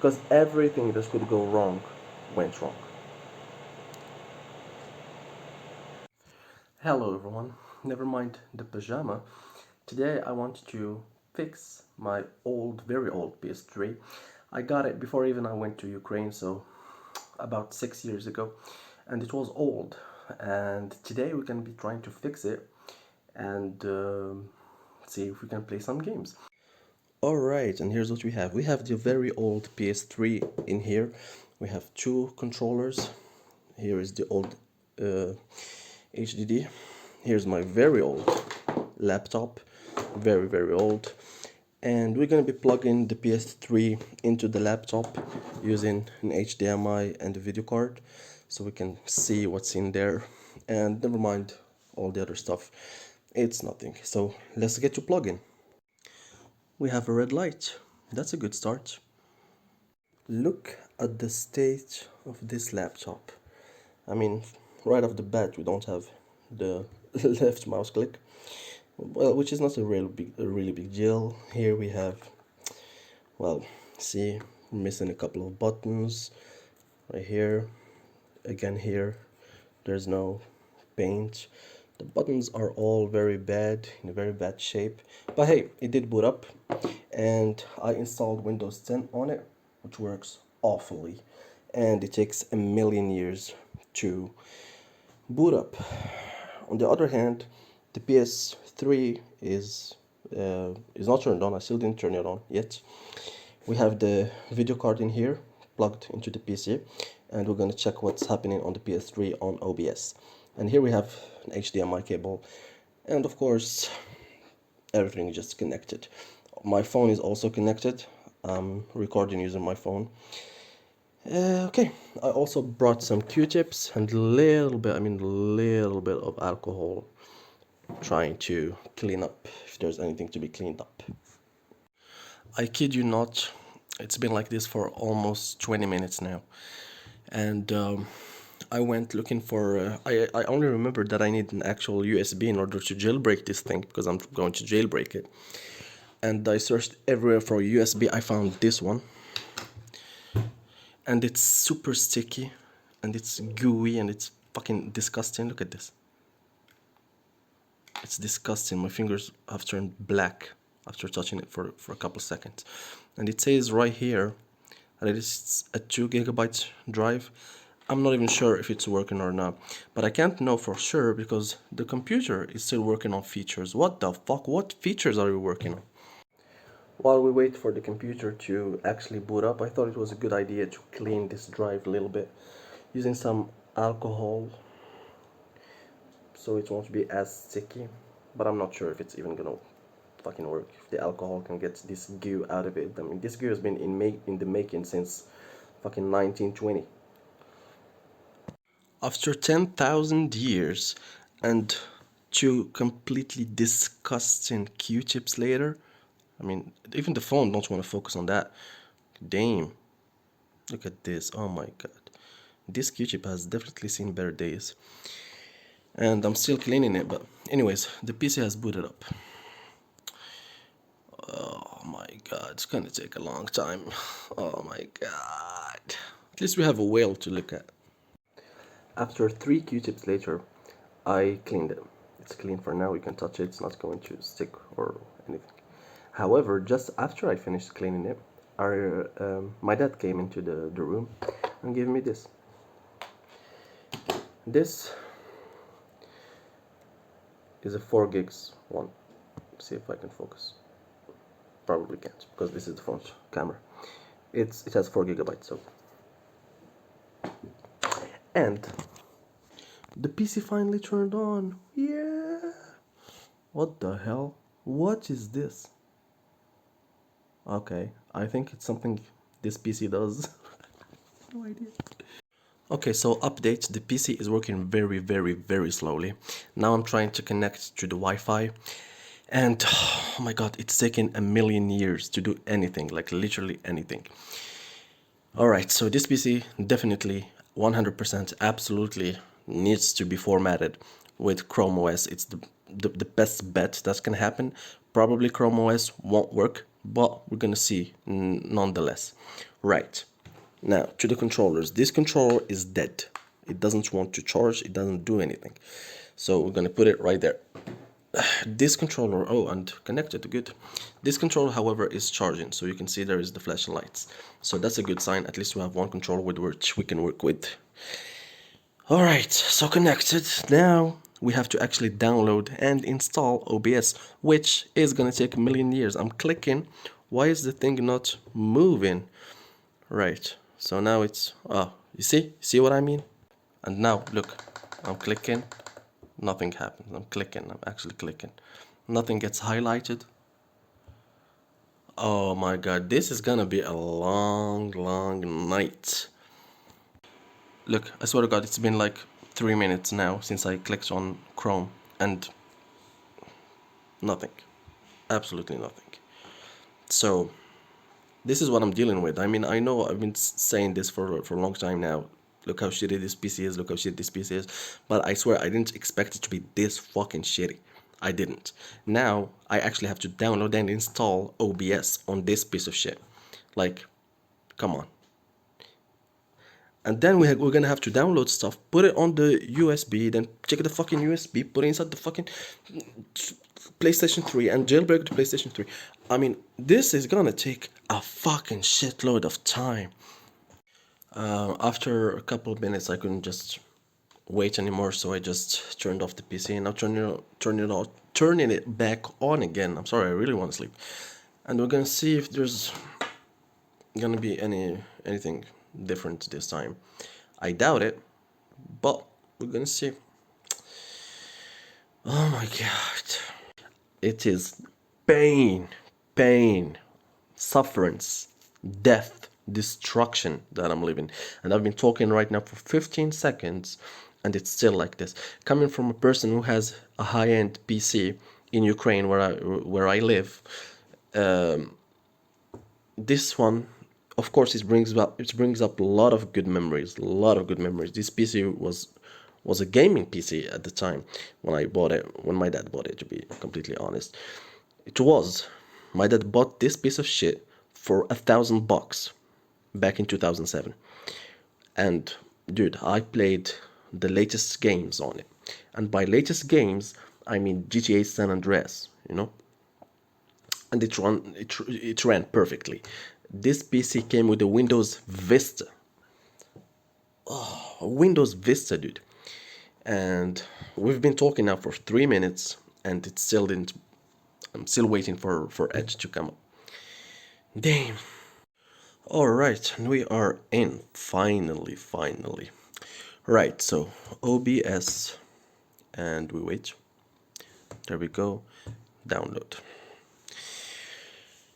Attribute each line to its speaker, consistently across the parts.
Speaker 1: because everything that could go wrong went wrong. Hello everyone, never mind the pajama. Today I want to fix my old, very old PS3. I got it before even I went to Ukraine, so about 6 years ago, and it was old. And today we're gonna be trying to fix it and see if we can play some games. Alright, and here's what we have. We have the very old PS3 in here. We have two controllers. Here is the old HDD. Here's my very old laptop, very old, and we're gonna be plugging the PS3 into the laptop using an HDMI and a video card so we can see what's in there, and never mind all the other stuff, it's nothing. So let's get to plugging. We have a red light, that's a good start. Look at the state of this laptop. I mean, right off the bat we don't have the left mouse click, well, which is not a really big deal. Here we have, well, see, we're missing a couple of buttons right here. Again, here there's no paint. The buttons are all very bad, in a very bad shape, but hey, it did boot up, and I installed Windows 10 on it, which works awfully, and it takes a million years to boot up. On the other hand, the PS3 is not turned on. I still didn't turn it on yet. We have the video card in here plugged into the PC, and we're going to check what's happening on the PS3 on OBS. And here we have an HDMI cable, and of course everything is just connected. My phone is also connected. I'm recording using my phone. Okay, I also brought some Q-tips and a little bit of alcohol, trying to clean up if there's anything to be cleaned up. I kid you not, it's been like this for almost 20 minutes now, and I went looking for, I only remembered that I need an actual USB in order to jailbreak this thing, because I'm going to jailbreak it, and I searched everywhere for a USB. I found this one, and it's super sticky, and it's gooey, and it's fucking disgusting. Look at this. It's disgusting. My fingers have turned black after touching it for a couple seconds. And it says right here that it's a 2 GB drive. I'm not even sure if it's working or not, but I can't know for sure because the computer is still working on features. What the fuck? What features are we working on? While we wait for the computer to actually boot up, I thought it was a good idea to clean this drive a little bit using some alcohol so it won't be as sticky, but I'm not sure if it's even gonna fucking work, if the alcohol can get this goo out of it. I mean, this goo has been in the making since fucking 1920. After 10,000 years and two completely disgusting Q-tips later, I mean, even the phone don't want to focus on that. Damn. Look at this. Oh my god. This Q-tip has definitely seen better days. And I'm still cleaning it, but anyways, the PC has booted up. Oh my god, it's gonna take a long time. Oh my god. At least we have a whale to look at. After 3 Q-tips later, I cleaned it. It's clean for now, you can touch it, it's not going to stick or anything. However, just after I finished cleaning it, my dad came into the room and gave me this. This is a 4 gigs one. Let's see if I can focus. Probably can't because this is the front camera. It has 4 GB. So, and the PC finally turned on. Yeah. What the hell? What is this? Okay, I think it's something this PC does. No idea. Okay, so update, the PC is working very slowly. Now I'm trying to connect to the Wi-Fi, and oh my god, it's taking a million years to do anything, like literally anything. Alright, so this PC definitely 100% absolutely needs to be formatted with Chrome OS. It's the best bet that can happen. Probably Chrome OS won't work, but we're gonna see nonetheless. Right, now to the controllers. This controller is dead. It doesn't want to charge, it doesn't do anything. So we're gonna put it right there. This controller, oh, and connected, good. This controller, however, is charging, so you can see there is the flashing lights. So that's a good sign. At least we have one controller with which we can work with. Alright, so connected. Now we have to actually download and install OBS, which is gonna take a million years. I'm clicking. Why is the thing not moving? Right, so now it's, oh, you see what I mean? And now look, I'm clicking, nothing happens. I'm actually clicking, nothing gets highlighted. Oh my god, this is gonna be a long night. Look, I swear to god, it's been like 3 minutes now since I clicked on Chrome, and nothing, absolutely nothing. So this is what I'm dealing with. I mean, I know I've been saying this for a long time now. Look how shitty this PC is, look how shitty this PC is. But I swear I didn't expect it to be this fucking shitty. I didn't. Now I actually have to download and install OBS on this piece of shit. Like, come on. And then we're gonna have to download stuff, put it on the USB, then check the fucking USB, put it inside the fucking PlayStation 3 and jailbreak the PlayStation 3. I mean, this is gonna take a fucking shitload of time. After a couple of minutes, I couldn't just wait anymore, so I just turned off the PC and now turning it back on again. I'm sorry, I really want to sleep. And we're gonna see if there's gonna be anything different this time. I doubt it, but we're gonna see. Oh my god. It is pain, sufferance, death, destruction that I'm living. And I've been talking right now for 15 seconds and it's still like this. Coming from a person who has a high-end PC in Ukraine where I live, this one, of course, it brings up a lot of good memories, This PC was a gaming PC at the time when my dad bought it, to be completely honest. It was. My dad bought this piece of shit for $1,000 back in 2007. And dude, I played the latest games on it. And by latest games, I mean GTA San Andreas, And it ran perfectly. This PC came with a Windows Vista. Oh, Windows Vista, dude. And we've been talking now for 3 minutes and it still didn't. I'm still waiting for Edge to come up. Damn. Alright, we are in. Finally. Right, so OBS. And we wait. There we go. Download.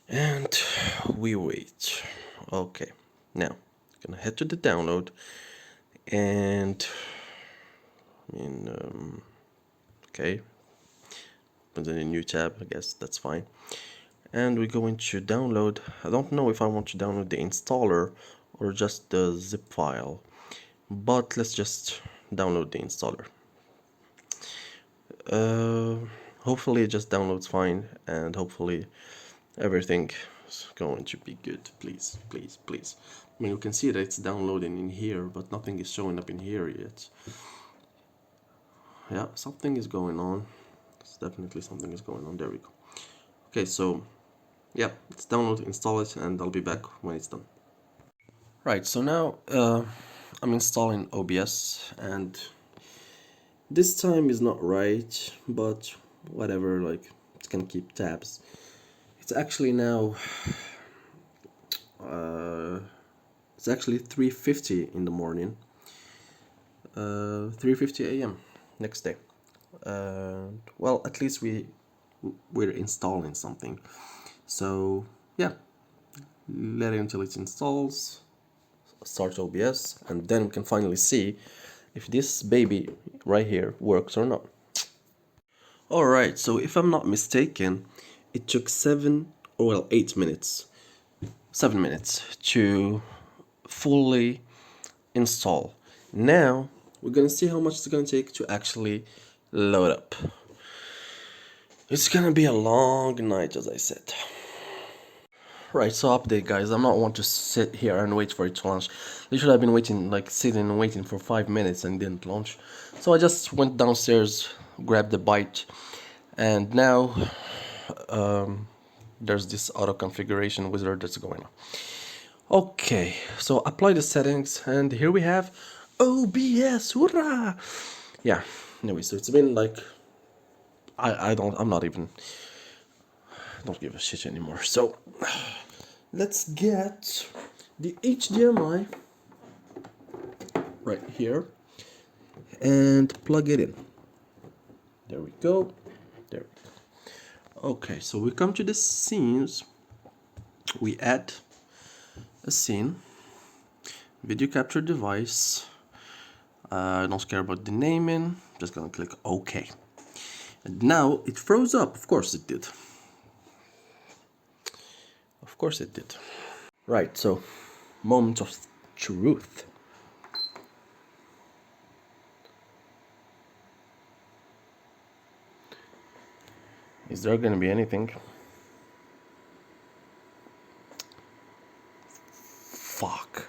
Speaker 1: And we wait. Okay, now gonna head to the download and okay, put in a new tab, I guess that's fine. And we're going to download. I don't know if I want to download the installer or just the zip file, but let's just download the installer. Hopefully it just downloads fine, and hopefully everything is going to be good. Please. I mean, you can see that it's downloading in here, but nothing is showing up in here yet. Yeah, something is going on. It's definitely something is going on. There we go. Okay, so yeah, let's download, install it, and I'll be back when it's done. Right, so now I'm installing OBS, and this time is not right, but whatever, like, it can keep tabs. It's actually now it's actually 3:50 in the morning, 3:50 a.m. next day. Well, at least we're installing something. So yeah, let it until it installs, start OBS, and then we can finally see if this baby right here works or not. Alright, so if I'm not mistaken, it took 8 minutes, 7 minutes to fully install. Now we're gonna see how much it's gonna take to actually load up. It's gonna be a long night, as I said. Right, so update guys, I'm not want to sit here and wait for it to launch. Literally I've been waiting, like sitting and waiting for 5 minutes and didn't launch. So I just went downstairs, grabbed the bite, and now there's this auto configuration wizard that's going on. Okay, so apply the settings and here we have OBS, hurrah! Yeah, anyway, so it's been like, I'm not even, don't give a shit anymore. So let's get the HDMI right here and plug it in. There we go. There. Okay, so we come to the scenes. We add a scene, video capture device. I don't care about the naming. Just gonna click OK. And now it froze up. Of course it did. Of course it did. Right, so moment of truth. Is there gonna be anything? Fuck.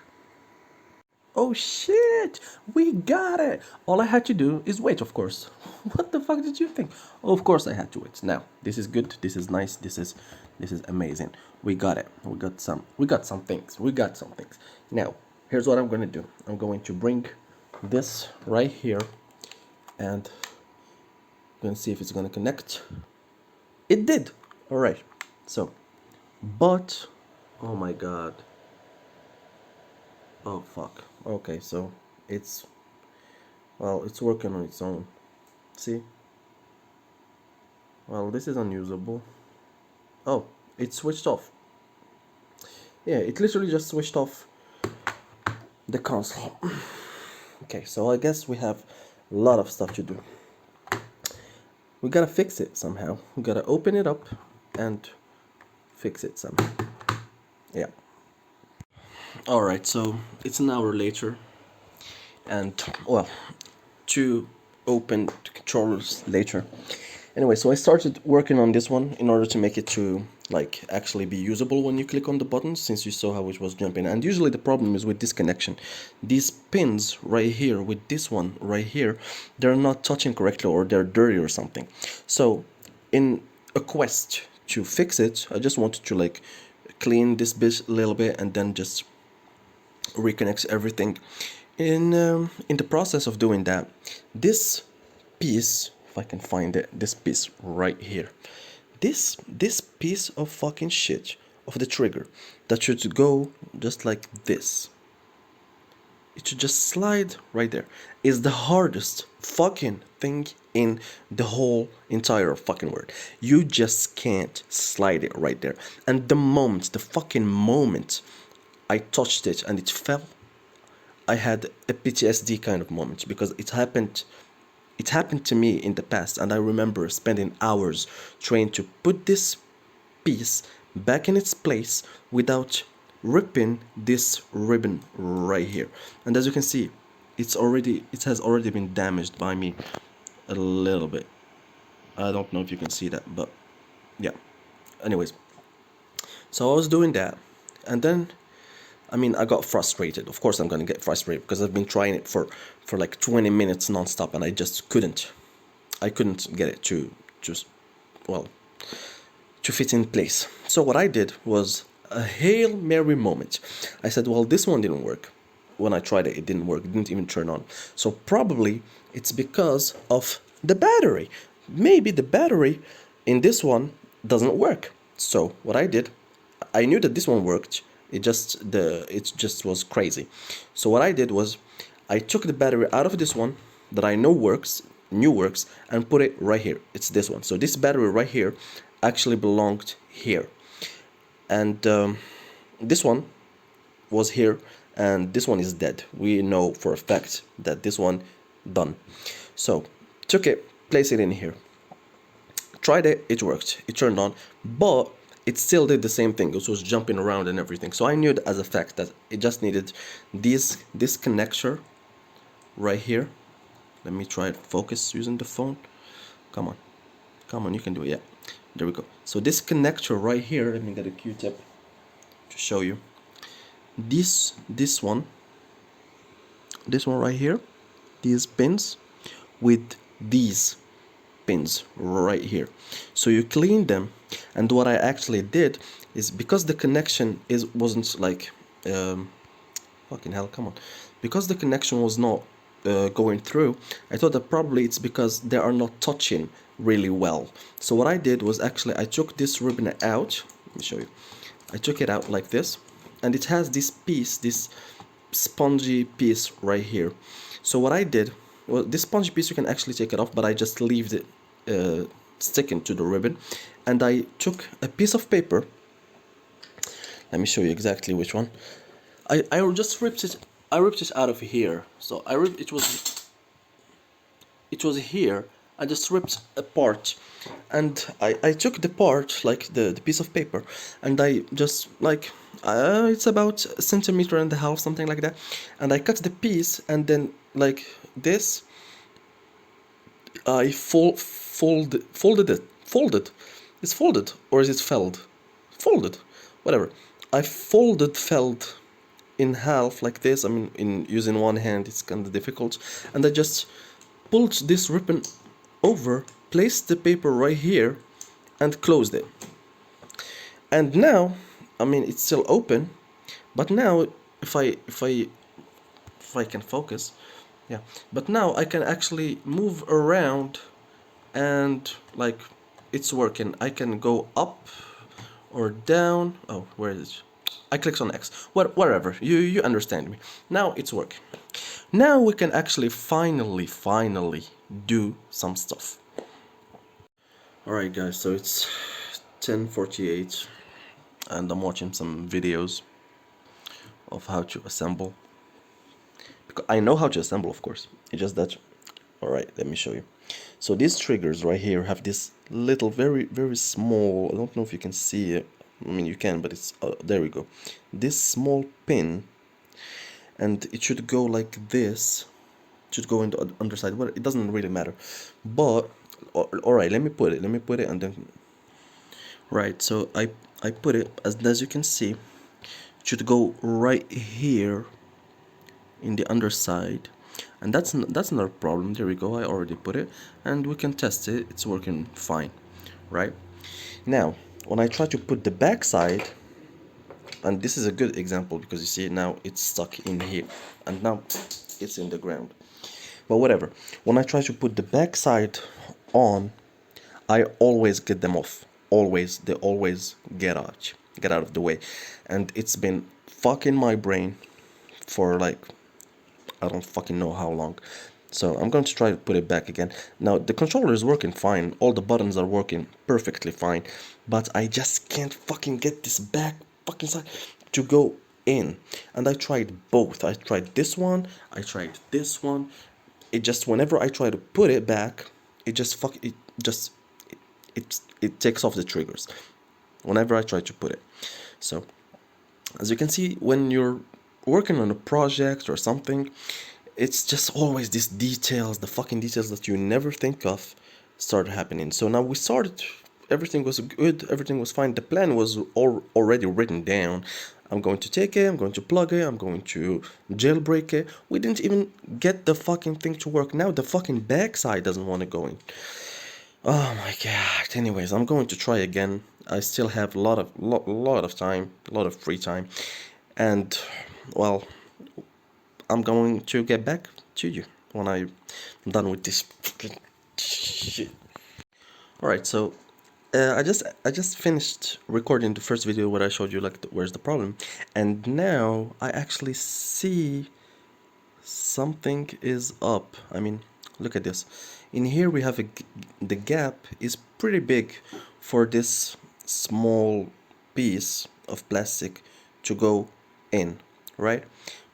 Speaker 1: Oh shit! We got it! All I had to do is wait, of course. What the fuck did you think? Of course I had to wait. Now, this is good, this is nice, this is amazing. We got it. We got some things. Now, here's what I'm gonna do. I'm going to bring this right here and I'm gonna see if it's gonna connect. It did! Alright. So, but oh my god. Oh fuck. Okay, so it's, well, it's working on its own. See? Well, this is unusable. Oh, it switched off. Yeah, it literally just switched off the console. Okay, so I guess we have a lot of stuff to do. We gotta fix it somehow. We gotta open it up and fix it somehow. Yeah. Alright, so it's an hour later. And, well, to open the controllers later. Anyway, so I started working on this one in order to make it to like actually be usable when you click on the buttons, since you saw how it was jumping. And usually the problem is with this connection. These pins right here with this one right here, they're not touching correctly or they're dirty or something. So in a quest to fix it, I just wanted to like clean this bit a little bit and then just reconnect everything. In the process of doing that, this piece, if I can find it, this piece right here, this piece of fucking shit of the trigger that should go just like this, it should just slide right there, is the hardest fucking thing in the whole entire fucking world. You just can't slide it right there. And the fucking moment I touched it and it fell, I had a PTSD kind of moment, because it happened to me in the past, and I remember spending hours trying to put this piece back in its place without ripping this ribbon right here. And as you can see, it has already been damaged by me a little bit. I don't know if you can see that, but yeah. Anyways, so I was doing that, and then I got frustrated. Of course I'm gonna get frustrated, because I've been trying it for like 20 minutes non-stop, and I just couldn't get it to just, well, to fit in place. So what I did was a Hail Mary moment. I said, well, this one didn't work. When I tried it, it didn't work. It didn't even turn on. So probably it's because of the battery. Maybe the battery in this one doesn't work. So what I did, I knew that this one worked. It just was crazy. So what I did was I took the battery out of this one that I know works, and put it right here. It's this one. So this battery right here actually belonged here, and this one was here, and this one is dead. We know for a fact that this one done. So took it, placed it in here, tried it, it worked, it turned on, but it still did the same thing. It was jumping around and everything. So I knew as a fact that it just needed this connector right here. Let me try to focus using the phone. Come on, you can do it. Yeah, there we go. So this connector right here, let me get a Q-tip. to show you. This one right here, these pins with these pins right here. So you clean them, and what I actually did is, because the connection wasn't like fucking hell, come on, because the connection was not going through, I thought that probably it's because they are not touching really well. So what I did was, actually I took this ribbon out. Let me show you. I took it out like this, and it has this piece, this spongy piece right here. So what I did, well, this spongy piece you can actually take it off, but I just leave it sticking to the ribbon. And I took a piece of paper. Let me show you exactly which one. I just ripped it. I ripped it out of here. So I ripped it was here. I just ripped a part, and I took the part, like the piece of paper, and I just like it's about a centimeter and a half, something like that, and I cut the piece, and then like this I folded it. It's folded, or is it felled? Folded, whatever. I felled in half like this. I mean, in using one hand it's kind of difficult, and I just pulled this ribbon over, placed the paper right here, and closed it. And now, I mean, it's still open, but now if I can focus, yeah. But now I can actually move around, and like it's working. I can go up or down. Oh, where is it? I clicked on X. Whatever. You understand me. Now it's working. Now we can actually finally do some stuff. Alright guys, so it's 10:48 and I'm watching some videos of how to assemble. Because I know how to assemble, of course. It's just that, alright, let me show you. So these triggers right here have this little, very small, I don't know if you can see it. I mean, you can, but it's, there we go. This small pin, and it should go like this. It should go in the underside. Well, it doesn't really matter. But, alright, let me put it, and then, right, so I put it, as you can see, it should go right here in the underside. And that's not a problem. There we go. I already put it, and we can test it. It's working fine, right? Now, when I try to put the back side, and this is a good example because you see now it's stuck in here, and now it's in the ground. But whatever. When I try to put the back side on, I always get them off. Always, they always get out of the way, and it's been fucking my brain for like, I don't fucking know how long. So I'm going to try to put it back again. Now the controller is working fine, all the buttons are working perfectly fine, but I just can't fucking get this back fucking side to go in. And I tried both. I tried this one, I tried this one. It just, whenever I try to put it back, it takes off the triggers whenever I try to put it. So as you can see, when you're working on a project or something, it's just always these details, the fucking details that you never think of, start happening. So now we started, everything was good, everything was fine, the plan was already written down. I'm going to take it, I'm going to plug it, I'm going to jailbreak it. We didn't even get the fucking thing to work. Now the fucking backside doesn't want to go in. Oh my god. Anyways, I'm going to try again. I still have a lot of time, a lot of free time, and well, I'm going to get back to you when I'm done with this fucking shit. Alright, so I just finished recording the first video where I showed you like where's the problem, and now I actually see something is up. I mean, look at this. In here we have the gap is pretty big for this small piece of plastic to go in, right?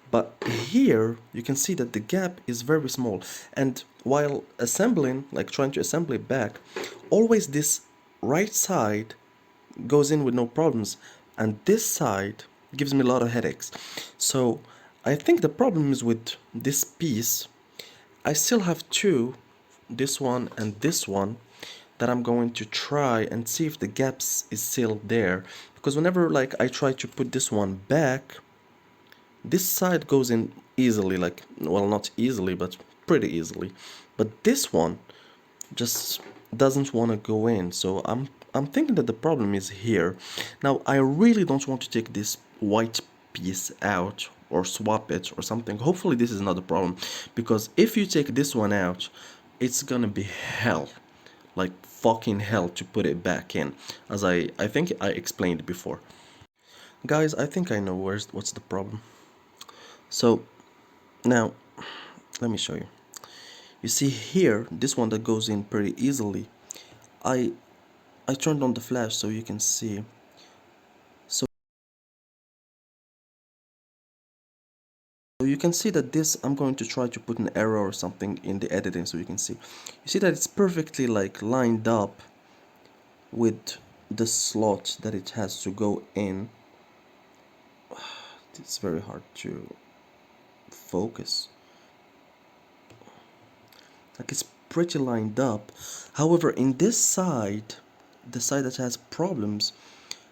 Speaker 1: But here you can see that the gap is very small, and while assembling, like trying to assemble it back, always this right side goes in with no problems, and this side gives me a lot of headaches. So I think the problem is with this piece. I still have two, this one and this one, that I'm going to try and see if the gaps is still there, because whenever like I try to put this one back, this side goes in easily, like, well, not easily, but pretty easily, but this one just doesn't want to go in. So I'm thinking that the problem is here. Now I really don't want to take this white piece out or swap it or something. Hopefully this is not a problem, because if you take this one out, it's gonna be hell, like fucking hell, to put it back in, as I think I explained before. Guys, I think I know what's the problem. So now let me show you. You see here, this one that goes in pretty easily, I I turned on the flash so you can see. So you can see that this, I'm going to try to put an error or something in the editing so you can see. You see that it's perfectly like lined up with the slot that it has to go in. It's very hard to focus. Like, it's pretty lined up. However, in this side, the side that has problems,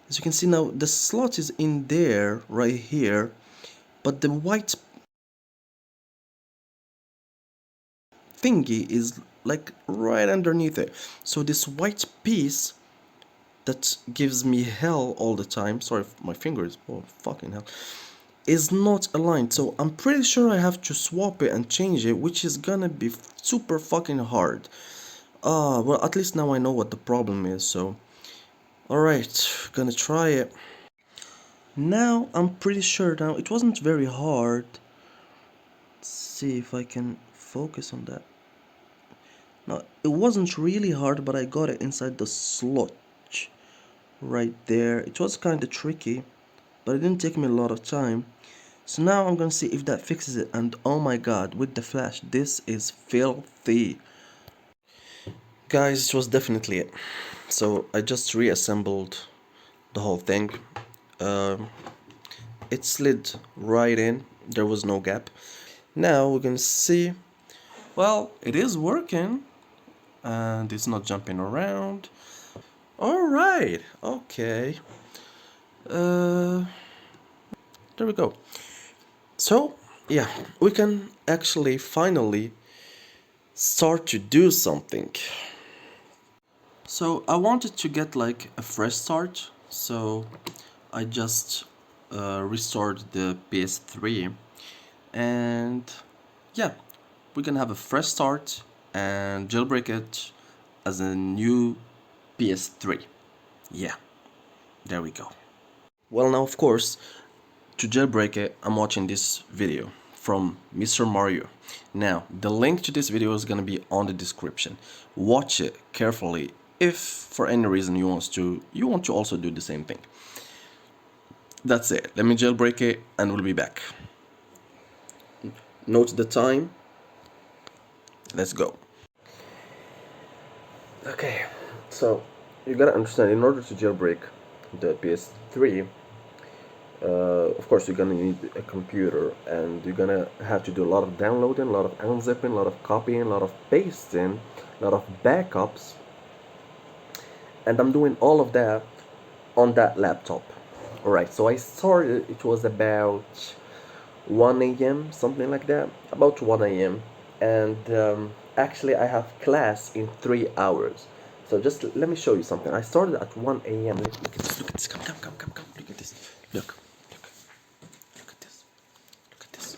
Speaker 1: as you can see now, the slot is in there, right here, but the white thingy is like right underneath it. So this white piece that gives me hell all the time, sorry, my finger is, oh fucking hell, is not aligned. So I'm pretty sure I have to swap it and change it, which is gonna be super fucking hard. Well, at least now I know what the problem is. So alright, gonna try it. Now I'm pretty sure now it wasn't very hard. Let's see if I can focus on that. Now, it wasn't really hard, but I got it inside the slot right there. It was kind of tricky, but it didn't take me a lot of time. So now I'm gonna see if that fixes it, and oh my god, with the flash, this is filthy. Guys, it was definitely it. So I just reassembled the whole thing. It slid right in, there was no gap. Now we're gonna see, well, it is working, and it's not jumping around. Alright, okay. There we go. So, yeah, we can actually finally start to do something. So, I wanted to get like a fresh start, so I just restored the PS3, and yeah, we can have a fresh start and jailbreak it as a new PS3. Yeah, there we go. Well, now of course, to jailbreak it, I'm watching this video from Mr. Mario. Now, the link to this video is gonna be on the description. Watch it carefully if for any reason you want to also do the same thing. That's it. Let me jailbreak it and we'll be back. Note the time. Let's go. Okay, so you gotta understand, in order to jailbreak the PS3, of course you're gonna need a computer, and you're gonna have to do a lot of downloading, a lot of unzipping, a lot of copying, a lot of pasting, a lot of backups, and I'm doing all of that on that laptop. Alright, so I started, it was about 1 a.m., something like that, about 1 a.m. And actually I have class in 3 hours. So just let me show you something. I started at 1 a.m. Look at this, look at this, come, look at this, look at this, look at this.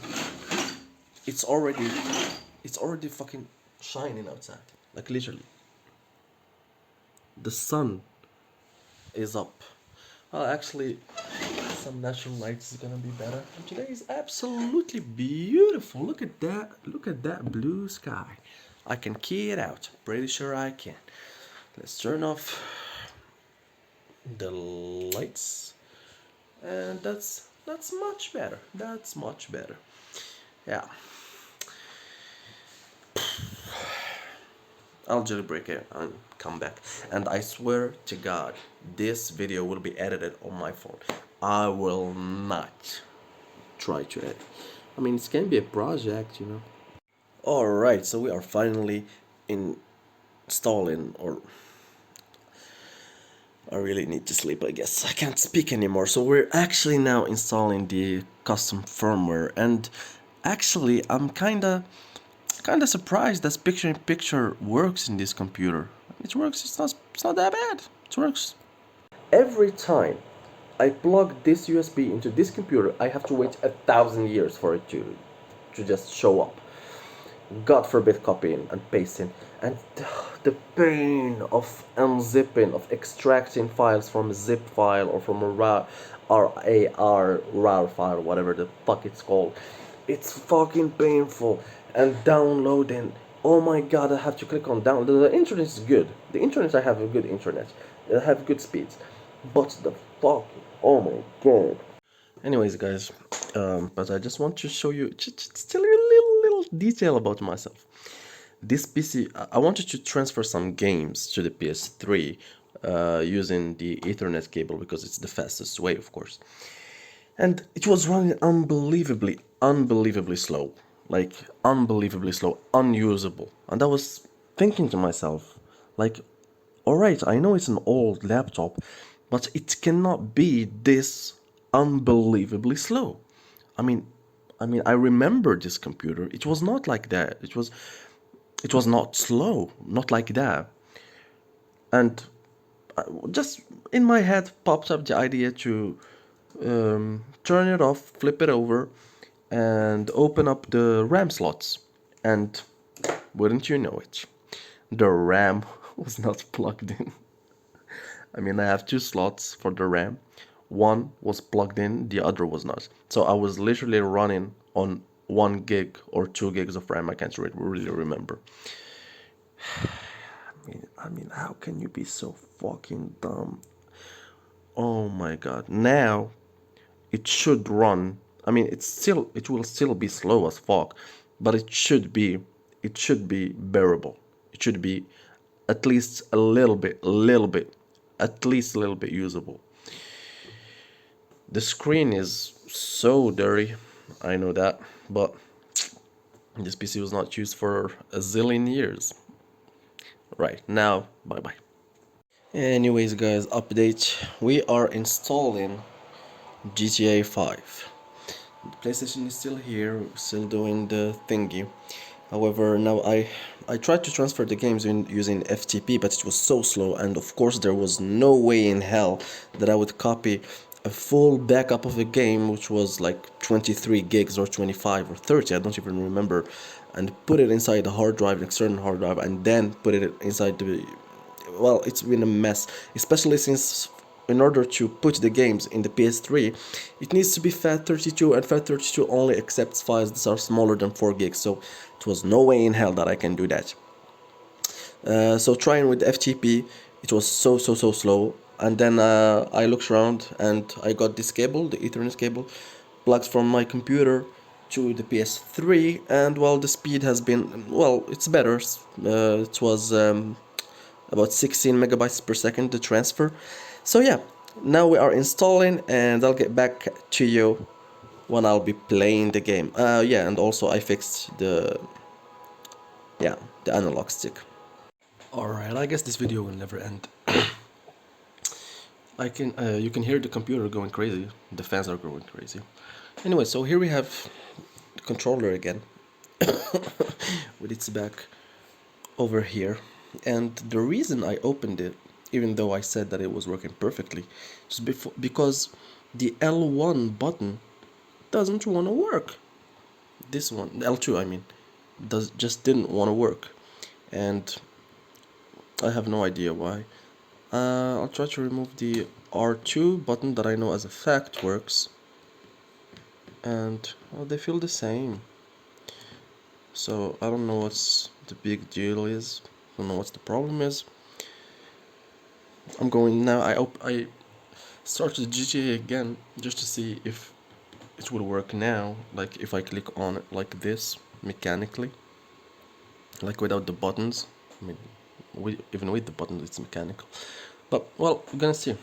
Speaker 1: It's already fucking shining outside, like literally. The sun is up. Well, actually, some natural light is gonna be better. And today is absolutely beautiful. Look at that. Look at that blue sky. I can key it out. Pretty sure I can. Let's turn off the lights. And that's much better. That's much better. Yeah. I'll jailbreak it and come back. And I swear to God, this video will be edited on my phone. I will not try to edit. I mean, it can be a project, you know. Alright, so we are finally installing, or I really need to sleep, I guess. I can't speak anymore. So we're actually now installing the custom firmware, and actually I'm kinda surprised that picture-in-picture works in this computer. It works. It's not that bad. It works. Every time I plug this USB into this computer, I have to wait 1,000 years for it to just show up. God forbid copying and pasting, and the pain of unzipping, of extracting files from a zip file or from a RAR file, whatever the fuck it's called. It's fucking painful. And downloading. Oh my god, I have to click on download. The internet is good. The internet, I have a good internet. I have good speeds. But the fucking, oh my god. Anyways, guys, but I just want to show you just a little detail about myself. This PC, I wanted to transfer some games to the PS3 using the Ethernet cable because it's the fastest way, of course. And it was running unbelievably slow. Like, unbelievably slow, unusable. And I was thinking to myself, like, alright, I know it's an old laptop, but it cannot be this unbelievably slow. I mean, I remember this computer. It was not like that. It was not slow, not like that. And just in my head popped up the idea to turn it off, flip it over, and open up the RAM slots. And wouldn't you know it, the RAM was not plugged in. I have two slots for the RAM. One was plugged in, the other was not. So I was literally running on 1 gig or 2 gigs of RAM. I can't really remember. How can you be so fucking dumb? Oh my god. Now it should run. It will still be slow as fuck, but it should be bearable. It should be at least a little bit, at least a little bit usable. The screen is so dirty, I know that, but this PC was not used for a zillion years. Right, now, bye bye. Anyways, guys, update. We are installing GTA 5. The PlayStation is still here, still doing the thingy. However, now I tried to transfer the games using FTP, but it was so slow, and of course there was no way in hell that I would copy a full backup of a game, which was like 23 gigs or 25 or 30, I don't even remember, and put it inside the hard drive, an external hard drive, and then put it inside the... Well, it's been a mess, especially since in order to put the games in the PS3, it needs to be FAT32, and FAT32 only accepts files that are smaller than 4 gigs, so it was no way in hell that I can do that. So trying with FTP, it was so slow, and then I looked around and I got this cable, the Ethernet cable, plugged from my computer to the PS3, and well, the speed has been, well, it's better. It was about 16 megabytes per second to transfer. So yeah, now we are installing, and I'll get back to you when I'll be playing the game. Yeah, and also I fixed the analog stick. Alright, I guess this video will never end. You can hear the computer going crazy. The fans are going crazy. Anyway, so here we have the controller again with its back over here. And the reason I opened it, even though I said that it was working perfectly, is because the L1 button doesn't want to work. This one, L2 I mean, just didn't want to work. And I have no idea why. I'll try to remove the R2 button that I know as a fact works. And well, they feel the same. So I don't know what's the big deal is. I don't know what the problem is. I'm going now. I started GTA again just to see if it will work now. Like if I click on it like this mechanically, like without the buttons. Even with the buttons, it's mechanical. But well, we're gonna see.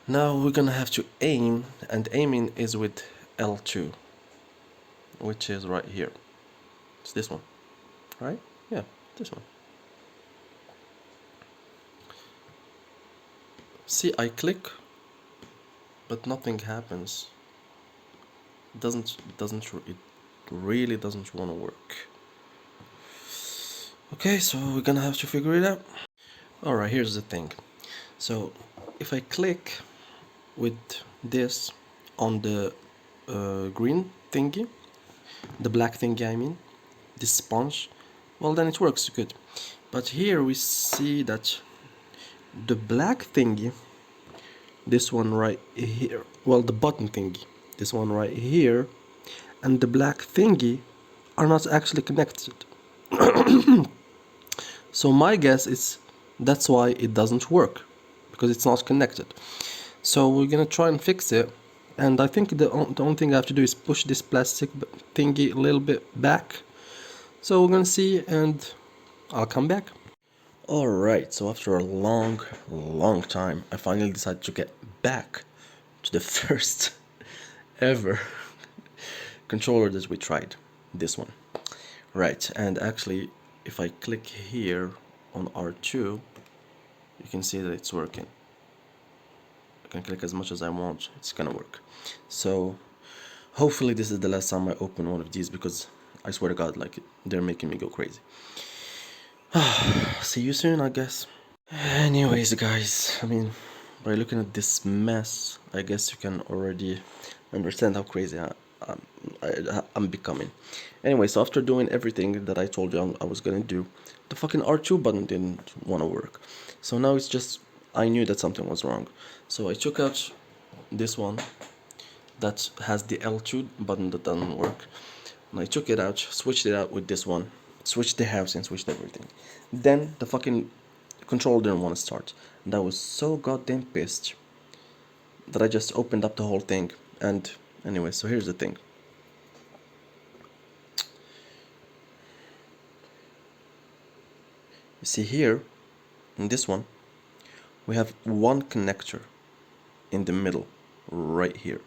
Speaker 1: Now we're gonna have to aim, and aiming is with L2, which is right here. It's this one, right? Yeah, this one. See, I click, but nothing happens. It really doesn't want to work. Okay, so we're gonna have to figure it out. Alright, here's the thing. So if I click with this on the green thingy, the black thingy I mean, this sponge, well then it works good. But here we see that the black thingy, this one right here, well the button thingy, this one right here, and the black thingy are not actually connected. So my guess is that's why it doesn't work, because it's not connected. So we're gonna try and fix it, and I think the only thing I have to do is push this plastic thingy a little bit back. So we're gonna see, and I'll come back. Alright, so after a long time, I finally decided to get back to the first ever controller that we tried, this one. Right, and actually, if I click here on R2, you can see that it's working. I can click as much as I want, it's gonna work. So, hopefully this is the last time I open one of these, because I swear to God, like, they're making me go crazy. See you soon, I guess. Anyways, guys, I mean, by looking at this mess, I guess you can already understand how crazy I'm becoming. Anyway, so after doing everything that I told you I was gonna do, the fucking R2 button didn't want to work. So now it's just, I knew that something was wrong. So I took out this one that has the L2 button that doesn't work. And I took it out, switched it out with this one, switched the housing, switched everything. Then the fucking controller didn't want to start. And I was so goddamn pissed that I just opened up the whole thing. And anyway, so here's the thing. You see here, in this one, we have one connector in the middle, right here,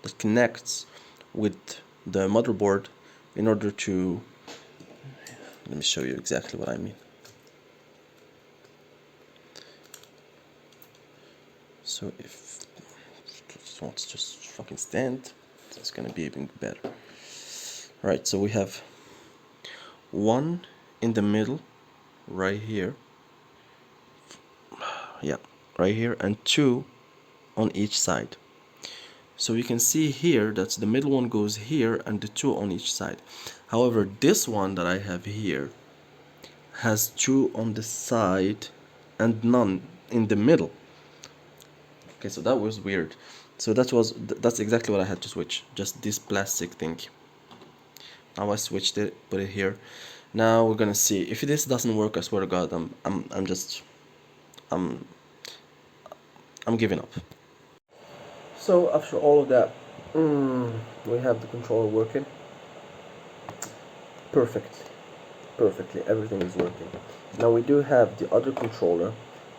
Speaker 1: that connects with the motherboard in order to, let me show you exactly what I mean. So if it wants to just fucking stand, it's gonna be even better. Right, so we have one in the middle, right here. Yeah, right here, and two on each side. So you can see here that the middle one goes here and the two on each side. However, this one that I have here has two on the side and none in the middle. Okay, so that was weird. So that's exactly what I had to switch, just this plastic thing. Now I switched it, put it here. Now we're gonna see if this doesn't work. I swear to God, I'm giving up. So after all of that, we have the controller working perfectly. Everything is working. Now we do have the other controller,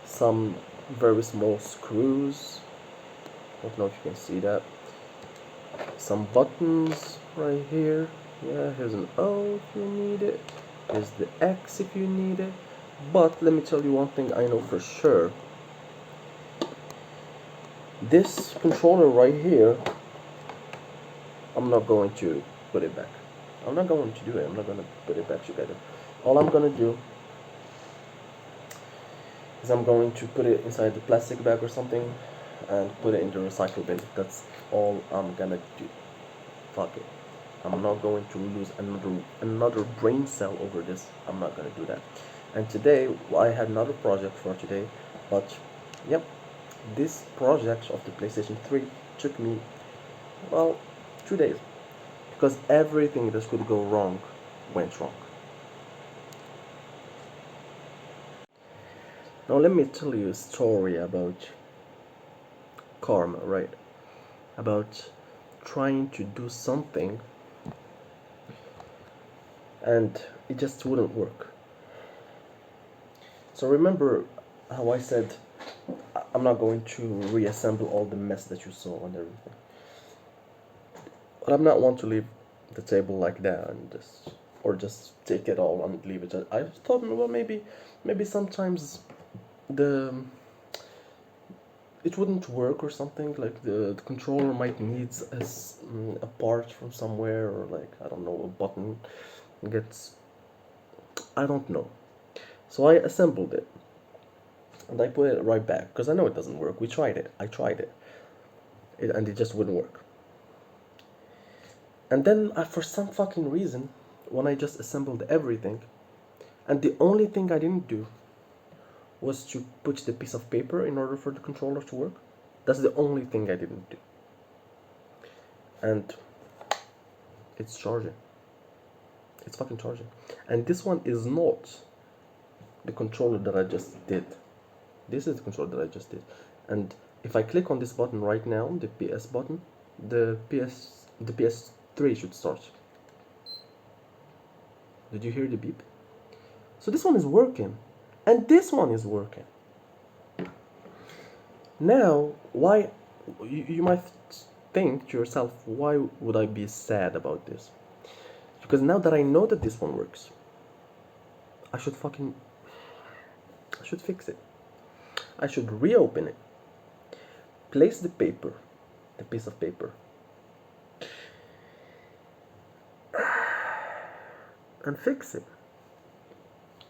Speaker 1: some very small screws. I don't know if you can see that. Some buttons right here. Yeah, here's an O if you need it. Here's the X if you need it. But let me tell you one thing I know for sure. This controller right here, I'm not going to put it back. I'm not going to do it. I'm not going to put it back together. All I'm going to do is I'm going to put it inside the plastic bag or something and put it in the recycle bin. That's all I'm going to do. Fuck it. I'm not going to lose another brain cell over this. I'm not going to do that. And today, I had another project for today. But, yep. This project of the PlayStation 3 took me, well, 2 days, because everything that could go wrong went wrong. Now let me tell you a story about karma, right? About trying to do something and it just wouldn't work. So remember how I said I'm not going to reassemble all the mess that you saw and everything. But I'm not one to leave the table like that and just take it all and leave it. I thought, well, maybe sometimes the it wouldn't work or something. Like the controller might needs a part from somewhere, or like I don't know, a button gets, I don't know. So I assembled it and I put it right back because I know it doesn't work. We tried it. I tried it and it just wouldn't work. And then for some fucking reason, when I just assembled everything, and the only thing I didn't do was to put the piece of paper in order for the controller to work. That's the only thing I didn't do. And it's charging. It's fucking charging. And this one is not the controller that I just did. This is the controller that I just did. And if I click on this button right now, the PS button, the PS3 should start. Did you hear the beep? So this one is working. And this one is working. Now, why, you might think to yourself, why would I be sad about this? Because now that I know that this one works, I should fix it. I should reopen it, place the paper, the piece of paper, and fix it.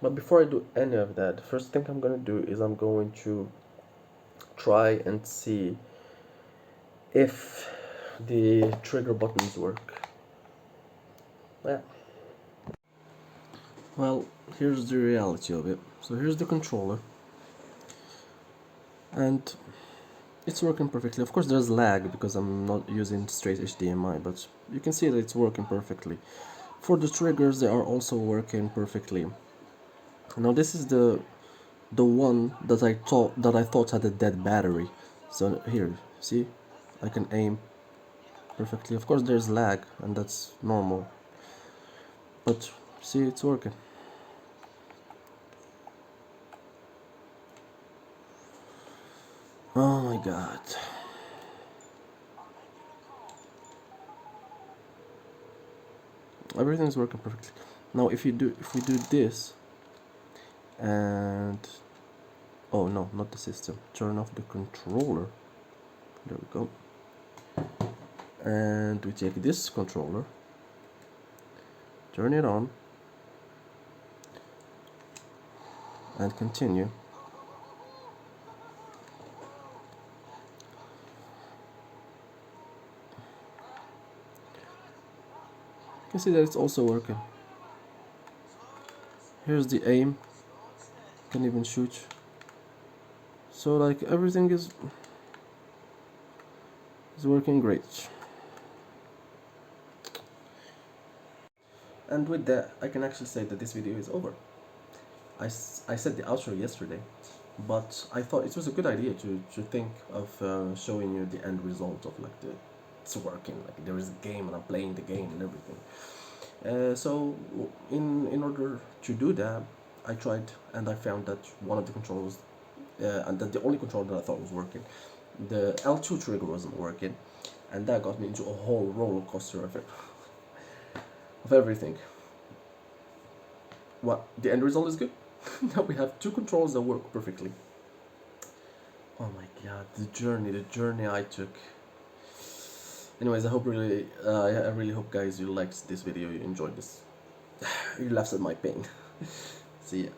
Speaker 1: But before I do any of that, the first thing I'm gonna do is I'm going to try and see if the trigger buttons work. Yeah. Well, here's the reality of it. So here's the controller, and it's working perfectly. Of course there's lag because I'm not using straight HDMI, but you can see that it's working perfectly. For the triggers, they are also working perfectly. Now this is the one that I thought had a dead battery. So here, see, I can aim perfectly. Of course there's lag, and that's normal, but see, it's working. Oh my god. Everything's working perfectly. Now if we do this, and oh no, not the system, turn off the controller, there we go, and we take this controller, turn it on, and continue. You can see that it's also working. Here's the aim, can even shoot. So like everything is working great. And with that, I can actually say that this video is over. I said the outro yesterday, but I thought it was a good idea to think of showing you the end result of like it's working, like there is a game and I'm playing the game and everything. So in order to do that, I tried and I found that one of the controls, and that the only controller that I thought was working, the L2 trigger wasn't working, and that got me into a whole roller coaster of it, of everything. What, the end result is good. Now we have two controls that work perfectly. Oh my god, the journey I took. Anyways, I really hope, guys, you liked this video, you enjoyed this. You laughed at my pain. See ya.